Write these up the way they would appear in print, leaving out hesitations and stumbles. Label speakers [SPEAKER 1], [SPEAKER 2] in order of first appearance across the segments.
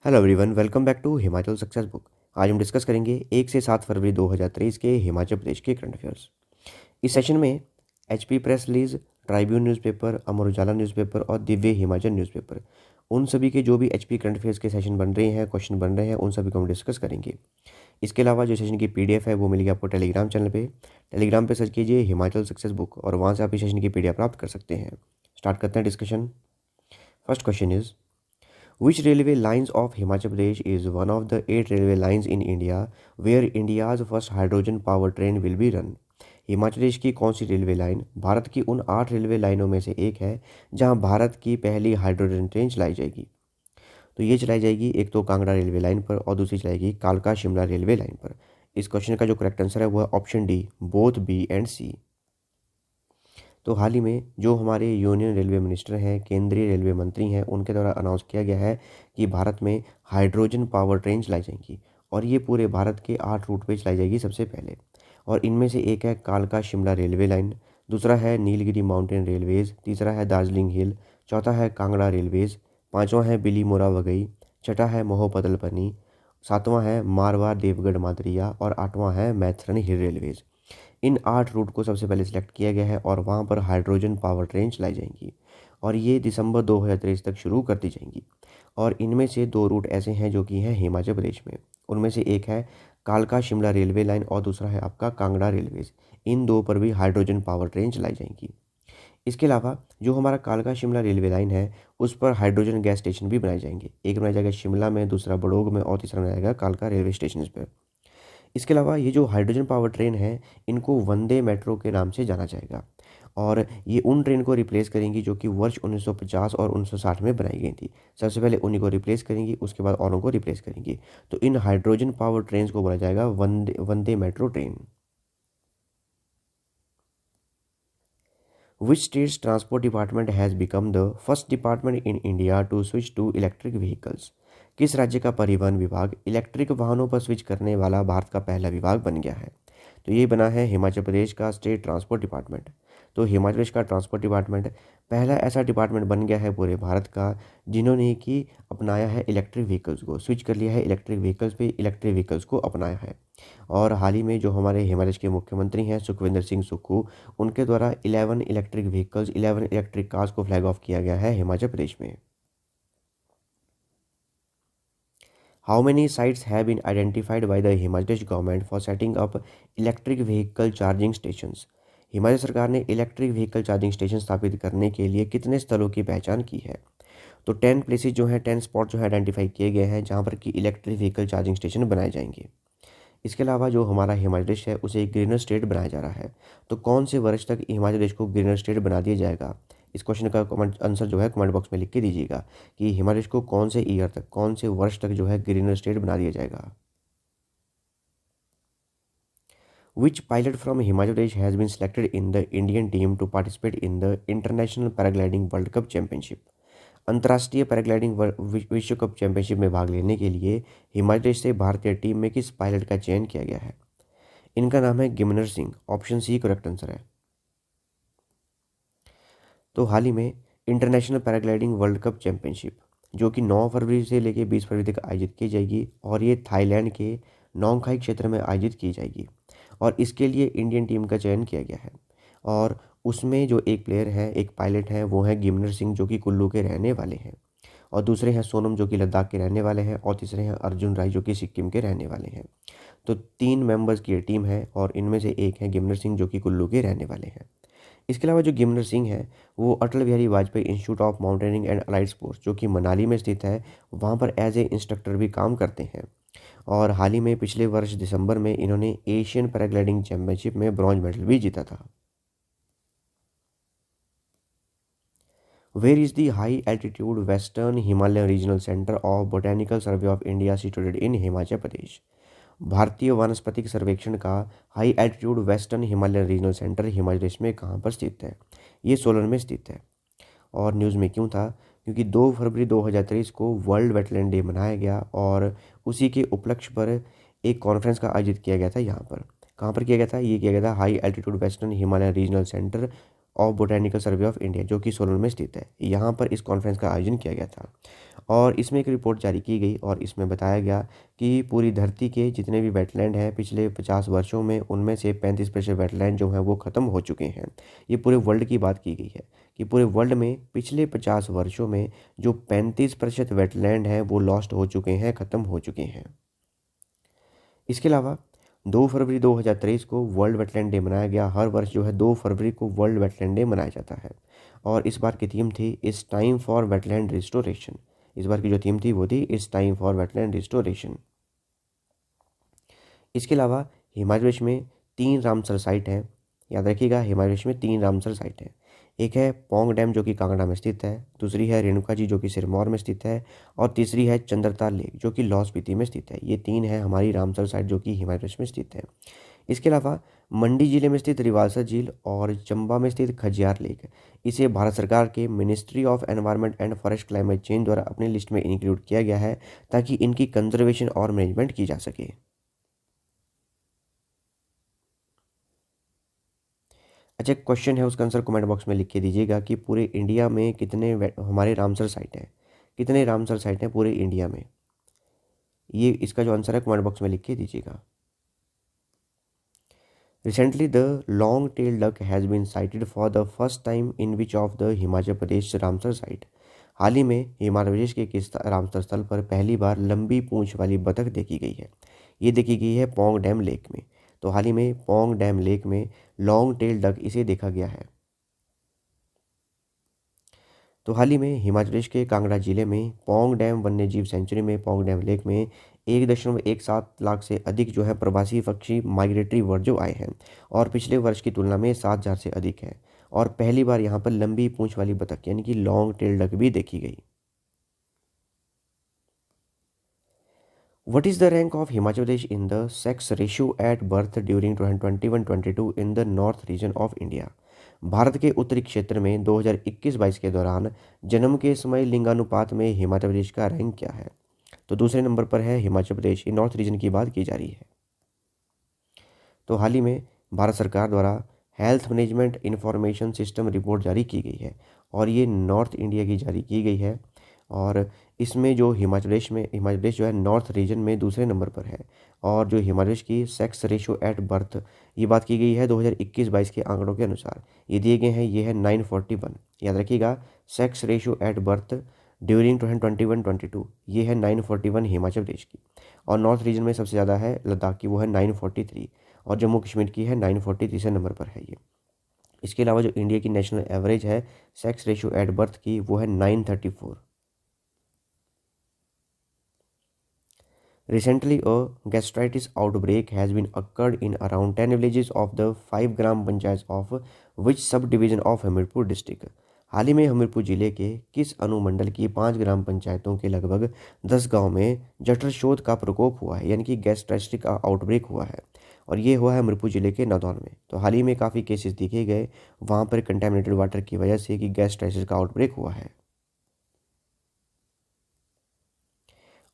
[SPEAKER 1] Hello everyone, welcome back to Himachal success book. आज हम discuss करेंगे 1 से 7 फरवरी 2023 के हिमाचल प्रदेश के करंट अफेयर्स। इस सेशन में HP press release, ट्राइब्यून newspaper, Amar Ujala newspaper और दिव्य हिमाचल न्यूज़पेपर, उन सभी के जो भी एचपी करंट अफेयर्स के सेशन बन रहे हैं, क्वेश्चन बन रहे हैं, उन सभी को हम डिस्कस करेंगे। इसके अलावा जो सेशन की पीडीएफ है वो मिलेगी आपको टेलीग्राम चैनल पे। टेलीग्राम पे सर्च कीजिए हिमाचल सक्सेस बुक और वहाँ से आप इस सेशन की पीडीएफ प्राप्त कर सकते हैं। स्टार्ट करते हैं discussion. First question is, which railway lines of Himachal Pradesh is one of the 8 railway lines in India where India's first hydrogen power train will be run? Himachal Pradesh की कौन सी रेलवे लाइन भारत की उन 8 रेलवे लाइनों में से एक है जहां भारत की पहली हाइड्रोजन ट्रेन चलाई जाएगी? तो ये चलाई जाएगी एक तो कांगड़ा रेलवे लाइन पर और दूसरी चलाएगी कालका शिमला रेलवे लाइन पर। इस क्वेश्चन का जो करेक्ट आंसर है वो है option D, both B and C. तो हाल ही में जो हमारे यूनियन रेलवे मिनिस्टर हैं, केंद्रीय रेलवे मंत्री हैं, उनके द्वारा अनाउंस किया गया है कि भारत में हाइड्रोजन पावर ट्रेन चलाई जाएंगी और ये पूरे भारत के 8 रूट पे चलाई जाएगी सबसे पहले। और इनमें से एक है कालका शिमला रेलवे लाइन, दूसरा है नीलगिरी माउंटेन रेलवेज़, तीसरा है दार्जिलिंग हिल, चौथा है कांगड़ा रेलवेज़, पाँचवां है बिलीमोरा वगई, छठा है मोहपतलपनी, सातवां है मारवाड़ देवगढ़ मादरिया और आठवां है मैथरन हिल रेलवेज़। इन 8 रूट को सबसे पहले सिलेक्ट किया गया है और वहाँ पर हाइड्रोजन पावर ट्रेन चलाई जाएंगी और ये दिसंबर 2023 तक शुरू कर दी जाएंगी। और इनमें से 2 रूट ऐसे हैं जो कि हैं हिमाचल प्रदेश में। उनमें से एक है कालका शिमला रेलवे लाइन और दूसरा है आपका कांगड़ा रेलवेज। इन दो पर भी हाइड्रोजन पावर ट्रेन चलाई जाएंगी। इसके अलावा जो हमारा कालका शिमला रेलवे लाइन है उस पर हाइड्रोजन गैस स्टेशन भी बनाए जाएंगे। एक बनाया जाएगा शिमला में, दूसरा बड़ोग में और तीसरा बनाया जाएगा कालका रेलवे स्टेशन पर। इसके अलावा ये जो हाइड्रोजन पावर ट्रेन है इनको वंदे मेट्रो के नाम से जाना जाएगा और ये उन ट्रेन को रिप्लेस करेंगी जो कि वर्ष 1950 और 1960 में बनाई गई थी। सबसे पहले उन्हीं को रिप्लेस करेंगी, उसके बाद औरों को रिप्लेस करेंगी। तो इन हाइड्रोजन पावर ट्रेन को बोला जाएगा Vande Vande metro train. Which state's transport department has become the first department in India to switch to electric vehicles? किस राज्य का परिवहन विभाग इलेक्ट्रिक वाहनों पर स्विच करने वाला भारत का पहला विभाग बन गया है? तो ये बना है हिमाचल प्रदेश का स्टेट ट्रांसपोर्ट डिपार्टमेंट। तो हिमाचल प्रदेश का ट्रांसपोर्ट डिपार्टमेंट पहला ऐसा डिपार्टमेंट बन गया है पूरे भारत का जिन्होंने कि अपनाया है इलेक्ट्रिक व्हीकल्स को, स्विच कर लिया है इलेक्ट्रिक व्हीकल्स पे, इलेक्ट्रिक व्हीकल्स को अपनाया है। और हाल ही में जो हमारे हिमाचल के मुख्यमंत्री हैं सुखविंदर सिंह सुक्खू, उनके द्वारा 11 इलेक्ट्रिक व्हीकल्स, 11 इलेक्ट्रिक कार्स को फ्लैग ऑफ किया गया है हिमाचल प्रदेश में। How many sites have been identified by the Himachal Pradesh government for setting up electric vehicle charging stations? Himachal सरकार ने इलेक्ट्रिक व्हीकल चार्जिंग स्टेशन स्थापित करने के लिए कितने स्थलों की पहचान की है? तो 10 प्लेसेस जो हैं, 10 स्पॉट जो है आइडेंटिफाई किए गए हैं जहां पर कि इलेक्ट्रिक व्हीकल चार्जिंग स्टेशन बनाए जाएंगे। इसके अलावा जो हमारा हिमाचल प्रदेश है उसे एक ग्रीनर स्टेट बनाया जा रहा है। तो कौन से वर्ष तक हिमाचल प्रदेश को ग्रीनर स्टेट बना दिया जाएगा? इस क्वेश्चन का कमेंट आंसर जो है कमेंट बॉक्स में लिख के दीजिएगा कि हिमाचल प्रदेश को कौन से ईयर तक, कौन से वर्ष तक जो है ग्रीनर स्टेट बना दिया जाएगा। Which pilot from Himachal Pradesh has been selected in the Indian team to participate in the International Paragliding World Cup Championship? अंतर्राष्ट्रीय पैराग्लाइडिंग विश्व कप चैंपियनशिप में भाग लेने के लिए हिमाचल प्रदेश से भारतीय टीम में किस पायलट का चयन किया गया है? इनका नाम है Gimnar Singh. Option C correct answer है। तो हाल ही में international paragliding world cup championship जो कि 9 फरवरी से लेकर 20 फरवरी तक आयोजित की जाएगी और ये थाईलैंड के नोंगखाई क्षेत्र में आयोजित की जाएगी और इसके लिए इंडियन टीम का चयन किया गया है। और उसमें जो एक प्लेयर है, एक पायलट है, वो है गिमनर सिंह जो कि कुल्लू के रहने वाले हैं और दूसरे हैं सोनम जो कि लद्दाख के रहने वाले हैं और तीसरे हैं अर्जुन राय जो कि सिक्किम के रहने वाले हैं। तो 3 मेंबर्स की टीम है और इनमें से एक है गिमनर सिंह जो कि कुल्लू के रहने वाले हैं। इसके अलावा जो गिमनर सिंह है वो Atal Bihari Vajpayee institute of mountaineering and allied sports जो कि मनाली में स्थित है, वहाँ पर एज ए इंस्ट्रक्टर भी काम करते हैं। और हाल ही में पिछले वर्ष दिसंबर में इन्होंने एशियन पैराग्लाइडिंग चैंपियनशिप में ब्रॉन्ज मेडल भी जीता था। Where is the high altitude western Himalayan regional centre of botanical survey of India situated in Himachal Pradesh? भारतीय वानस्पतिक सर्वेक्षण का high altitude western Himalayan regional centre Himachal Pradesh में कहाँ पर स्थित है? ये सोलन में स्थित है। और न्यूज़ में क्यों था? क्योंकि 2 फरवरी 2023 को वर्ल्ड वेटलैंड डे मनाया गया और उसी के उपलक्ष्य पर एक कॉन्फ्रेंस का आयोजित किया गया था। यहाँ पर कहाँ पर किया गया था? ये किया गया था high altitude western Himalayan regional centre of botanical survey of India जो कि सोलन में स्थित है। यहाँ पर इस कॉन्फ्रेंस का आयोजन किया गया था और इसमें एक रिपोर्ट जारी की गई और इसमें बताया गया कि पूरी धरती के जितने भी वेटलैंड हैं पिछले 50 वर्षों में उनमें से 35% वेटलैंड जो हैं वो ख़त्म हो चुके हैं। ये पूरे वर्ल्ड की बात की गई है कि पूरे वर्ल्ड में पिछले 50 वर्षों में जो 35% वेटलैंड हैं वो लॉस्ट हो चुके हैं, ख़त्म हो चुके हैं। इसके अलावा 2 फरवरी 2023 को वर्ल्ड वेटलैंड डे मनाया गया। हर वर्ष जो है 2 फरवरी को वर्ल्ड वेटलैंड डे मनाया जाता है और इस बार की थीम थी it's time for wetland restoration. इस बार की जो थीम थी वो थी it's time for wetland restoration. इसके अलावा हिमाचल प्रदेश में 3 रामसर साइट हैं। याद रखिएगा, हिमाचल प्रदेश में 3 रामसर साइट हैं। एक है पौंग डैम जो कि कांगड़ा में स्थित है, दूसरी है रेणुका जी जो कि सिरमौर में स्थित है और तीसरी है चंद्रताल लेक जो कि लाहौल स्पीति में स्थित है। ये 3 है हमारी रामसर साइट जो कि हिमाचल प्रदेश में स्थित है। इसके अलावा मंडी जिले में स्थित रिवालसर झील और चंबा में स्थित खजियार लेक, इसे भारत सरकार के ministry of environment and forest climate change द्वारा अपनी लिस्ट में इंक्लूड किया गया है ताकि इनकी कंजर्वेशन और मैनेजमेंट की जा सके। अच्छा, क्वेश्चन है उसका आंसर कमेंट बॉक्स में लिख के दीजिएगा कि पूरे इंडिया में कितने हमारे रामसर साइट हैं, कितने रामसर साइट हैं पूरे इंडिया में। ये इसका जो आंसर है कमेंट बॉक्स में लिख के दीजिएगा। Recently, the long-tailed duck has been sighted for the first time in which of the Himachal Pradesh Ramsar site. हाल ही में हिमाचल प्रदेश के किस रामसर स्थल पर पहली बार लंबी पूंछ वाली बतख देखी गई है? ये देखी गई है पौंग डैम लेक में। तो हाल ही में पौंग डैम लेक में लॉन्ग टेल डक इसे देखा गया है। तो हाल ही में हिमाचल प्रदेश के कांगड़ा जिले में पौंग डैम वन्यजीव सेंचुरी में पौंग डैम लेक में 1.17 लाख से अधिक जो है प्रवासी पक्षी माइग्रेटरी बर्ड जो आए हैं और पिछले वर्ष की तुलना में 7,000 से अधिक है और पहली बार यहाँ पर लंबी पूंछ वाली बतख यानी कि लॉन्ग टेल डक भी देखी गई। What is the rank of Himachal Pradesh in the sex ratio at birth during 2021-22 in the North region of India? Bharat के उत्तरी क्षेत्र में 2021-22 के दौरान जन्म के समय लिंगानुपात में हिमाचल प्रदेश का रैंक क्या है? तो दूसरे नंबर पर है हिमाचल प्रदेश। ये नॉर्थ रीजन की बात की जा रही है। तो हाल ही में भारत सरकार द्वारा health management information system report जारी की गई है और ये नॉर्थ इंडिया की जारी की गई है और इसमें जो हिमाचल प्रदेश जो है नॉर्थ रीजन में दूसरे नंबर पर है और जो हिमाचल प्रदेश की सेक्स रेशियो एट बर्थ ये बात की गई है 2021-22 के आंकड़ों के अनुसार ये दिए गए हैं, ये है 941। याद रखिएगा, sex ratio at birth during 2021-22 ये है 941 हिमाचल प्रदेश की और नॉर्थ रीजन में सबसे ज़्यादा है लद्दाख की, वो है 943 और जम्मू कश्मीर की है 940, तीसरे नंबर पर है ये। इसके अलावा जो इंडिया की नेशनल एवरेज है सेक्स रेशियो एट बर्थ की वो है 934। Recently, a gastritis outbreak has been occurred in around 10 villages of the 5 gram panchayat of which sub division of Hamirpur district. हाल ही में हमीरपुर जिले के किस अनुमंडल की 5 ग्राम पंचायतों के लगभग 10 गांव में जठर शोथ का प्रकोप हुआ है यानी कि गैस्ट्राइटिस का आउटब्रेक हुआ है और ये हुआ है हमीरपुर जिले के नदौन में। तो हाल ही में काफ़ी केसेस दिखे गए वहाँ पर कंटेमिनेटेड वाटर की वजह से कि गैस्ट्राइटिस का आउटब्रेक हुआ है।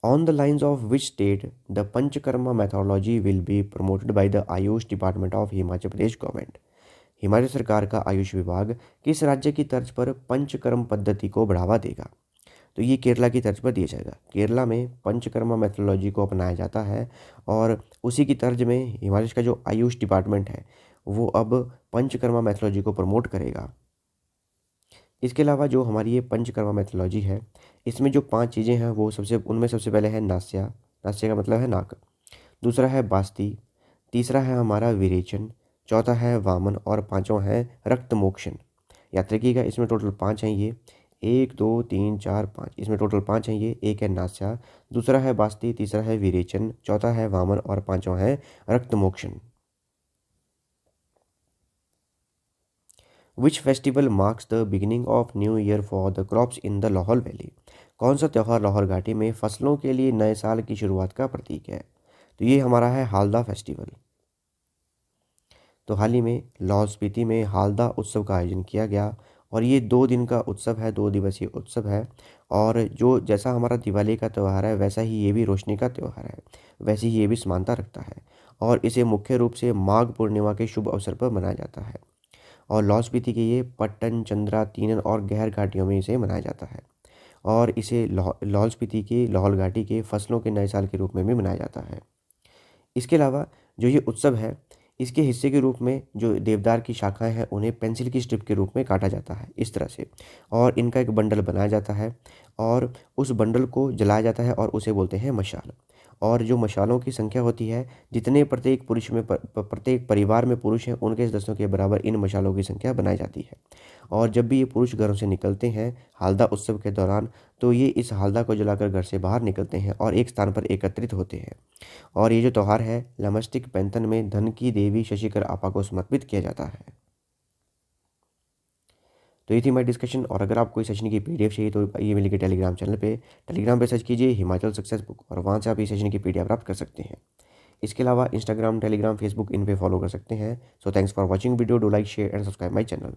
[SPEAKER 1] On the lines of which state the Panchakarma methodology will be promoted by the Ayush department of Himachal Pradesh government? Himachal सरकार का आयुष विभाग किस राज्य की तर्ज पर पंचकर्म पद्धति को बढ़ावा देगा? तो ये केरला की तर्ज पर दिया जाएगा। केरला में पंचकर्मा मेथोडोलॉजी को अपनाया जाता है और उसी की तर्ज में हिमाचल का जो आयुष डिपार्टमेंट है वो अब पंचकर्मा मेथोडोलॉजी को प्रमोट करेगा। इसके अलावा जो हमारी ये पंचकर्मा मेथोडोलॉजी है इसमें जो 5 चीज़ें हैं वो उनमें सबसे पहले है नास्या। नास्या का मतलब है नाक। दूसरा है बास्ती। तीसरा है हमारा विरेचन। चौथा है वामन और पांचवा है रक्त मोक्षण। याद रखिएगा, इसमें टोटल 5 हैं ये 1 2 3 4 5, इसमें टोटल 5 हैं ये। एक है नास्या, दूसरा है बास्ती, तीसरा है विरेचन, चौथा है वामन और पांचवा है रक्त मोक्षण। Which festival marks the beginning of new year for the crops in the Lahaul valley? कौन सा त्यौहार लाहौल घाटी में फसलों के लिए नए साल की शुरुआत का प्रतीक है? तो ये हमारा है हालदा फेस्टिवल। तो हाल ही में लाहौल स्पीति में हालदा उत्सव का आयोजन किया गया और ये 2 दिन का उत्सव है, 2 दिवसीय उत्सव है और जो जैसा हमारा दिवाली का त्यौहार है वैसा ही ये भी रोशनी का त्यौहार है, वैसे ही ये भी समानता रखता है और इसे मुख्य रूप से माघ पूर्णिमा के शुभ अवसर पर मनाया जाता है और लाहौल स्पीति के ये पट्टन, चंद्रा, तीनन और गहर घाटियों में इसे मनाया जाता है और इसे लाहौल स्पीति के लाहौल घाटी के फसलों के नए साल के रूप में भी मनाया जाता है। इसके अलावा जो ये उत्सव है, इसके हिस्से के रूप में जो देवदार की शाखाएं हैं उन्हें पेंसिल की स्ट्रिप के रूप में काटा जाता है इस तरह से, और इनका एक बंडल बनाया जाता है और उस बंडल को जलाया जाता है और उसे बोलते हैं मशाल। और जो मशालों की संख्या होती है, जितने प्रत्येक पुरुष में प्रत्येक परिवार में पुरुष हैं उनके सदस्यों के बराबर इन मशालों की संख्या बनाई जाती है। और जब भी ये पुरुष घरों से निकलते हैं हालदा उत्सव के दौरान, तो ये इस हालदा को जलाकर घर से बाहर निकलते हैं और एक स्थान पर एकत्रित होते हैं। और ये जो त्यौहार है लमस्टिक पैंथन में धन की देवी शशिकर आपा को समर्पित किया जाता है। तो ये थी हमारी डिस्कशन। और अगर आपको इस सेशन की पीडीएफ चाहिए तो ये मिलेगी टेलीग्राम चैनल पे। टेलीग्राम पे सर्च कीजिए हिमाचल सक्सेस बुक और वहाँ से आप इस सेशन की पीडीएफ प्राप्त कर सकते हैं। इसके अलावा इंस्टाग्राम, टेलीग्राम, फेसबुक इन पे फॉलो कर सकते हैं। So thanks for watching video. Do like, share and subscribe my channel.